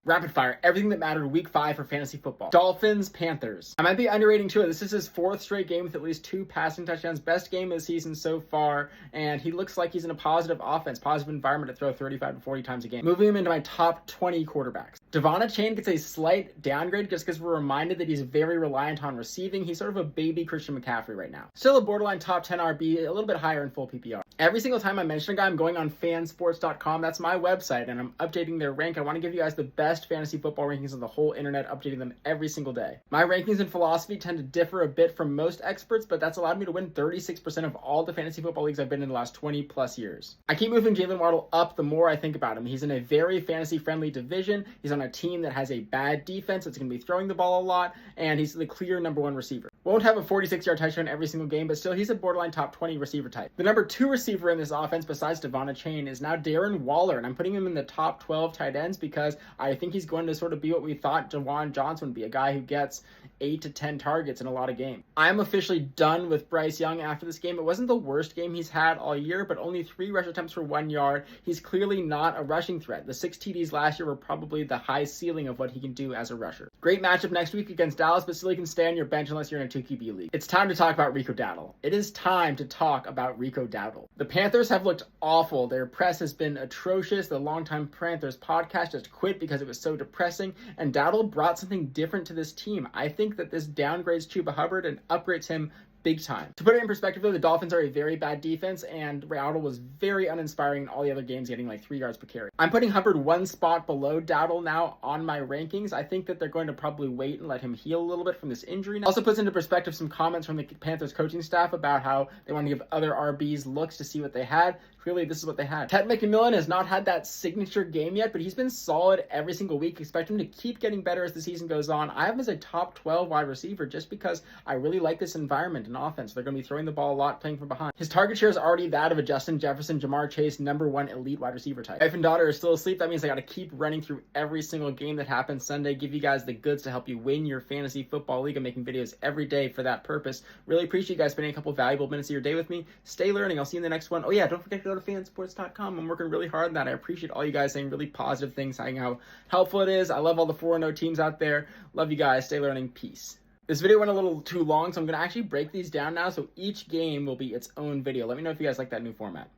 Rapid fire, everything that mattered week 5 for fantasy football. Dolphins, Panthers. I might be underrating Tua. This is his 4th straight game with at least 2 passing touchdowns. Best game of the season so far, and he looks like he's in a positive offense, positive environment to throw 35 to 40 times a game. Moving him into my top 20 quarterbacks. Devon Achane gets a slight downgrade just because we're reminded that he's very reliant on receiving. He's sort of a baby Christian McCaffrey right now. Still a borderline top 10 RB, a little bit higher in full PPR. Every single time I mention a guy, I'm going on fansports.com. That's my website, and I'm updating their rank. I want to give you guys the best fantasy football rankings on the whole internet, updating them every single day. My rankings and philosophy tend to differ a bit from most experts, but that's allowed me to win 36% of all the fantasy football leagues I've been in the last 20 plus years. I keep moving Jalen Waddle up the more I think about him. He's in a very fantasy-friendly division. He's on a team that has a bad defense that's going to be throwing the ball a lot, and he's the clear number 1 receiver. Won't have a 46-yard touchdown every single game, but still he's a borderline top 20 receiver type. The number 2 receiver in this offense besides Devon Achane is now Darren Waller, and I'm putting him in the top 12 tight ends because I think he's going to sort of be what we thought Jawan Johnson would be, a guy who gets 8 to 10 targets in a lot of games. I'm officially done with Bryce Young after this game. It wasn't the worst game he's had all year, but only 3 rush attempts for 1 yard. He's clearly not a rushing threat. The 6 TDs last year were probably the high ceiling of what he can do as a rusher. Great matchup next week against Dallas, but still he can stay on your bench unless you're in a 2 QB league. It's time to talk about Rico Dowdle. It is time to talk about Rico Dowdle. The Panthers have looked awful. Their press has been atrocious. The longtime Panthers podcast just quit because it was so depressing, and Dowdle brought something different to this team. I think that this downgrades Chuba Hubbard and upgrades him big time. To put it in perspective, though, the Dolphins are a very bad defense, and Dowdle was very uninspiring in all the other games, getting like 3 yards per carry. I'm putting Hubbard 1 spot below Dowdle now on my rankings. I think that they're going to probably wait and let him heal a little bit from this injury. Also puts into perspective some comments from the Panthers coaching staff about how they want to give other RBs looks to see what they had. Clearly, this is what they had. Ted McMillan has not had that signature game yet, but he's been solid every single week. Expect him to keep getting better as the season goes on. I have him as a top 12 wide receiver just because I really like this environment and offense. They're going to be throwing the ball a lot, playing from behind. His target share is already that of a Justin Jefferson, Jamar Chase, number 1 elite wide receiver type. Wife and daughter are still asleep. That means I got to keep running through every single game that happens Sunday, give you guys the goods to help you win your fantasy football league. I'm making videos every day for that purpose. Really appreciate you guys spending a couple valuable minutes of your day with me. Stay learning. I'll see you in the next one. Oh yeah, don't forget to go to fansports.com. I'm working really hard on that. I appreciate all you guys saying really positive things, saying how helpful it is. I love all the 4-0 teams out there. Love you guys. Stay learning. Peace. This video went a little too long, so I'm going to actually break these down now, so each game will be its own video. Let me know if you guys like that new format.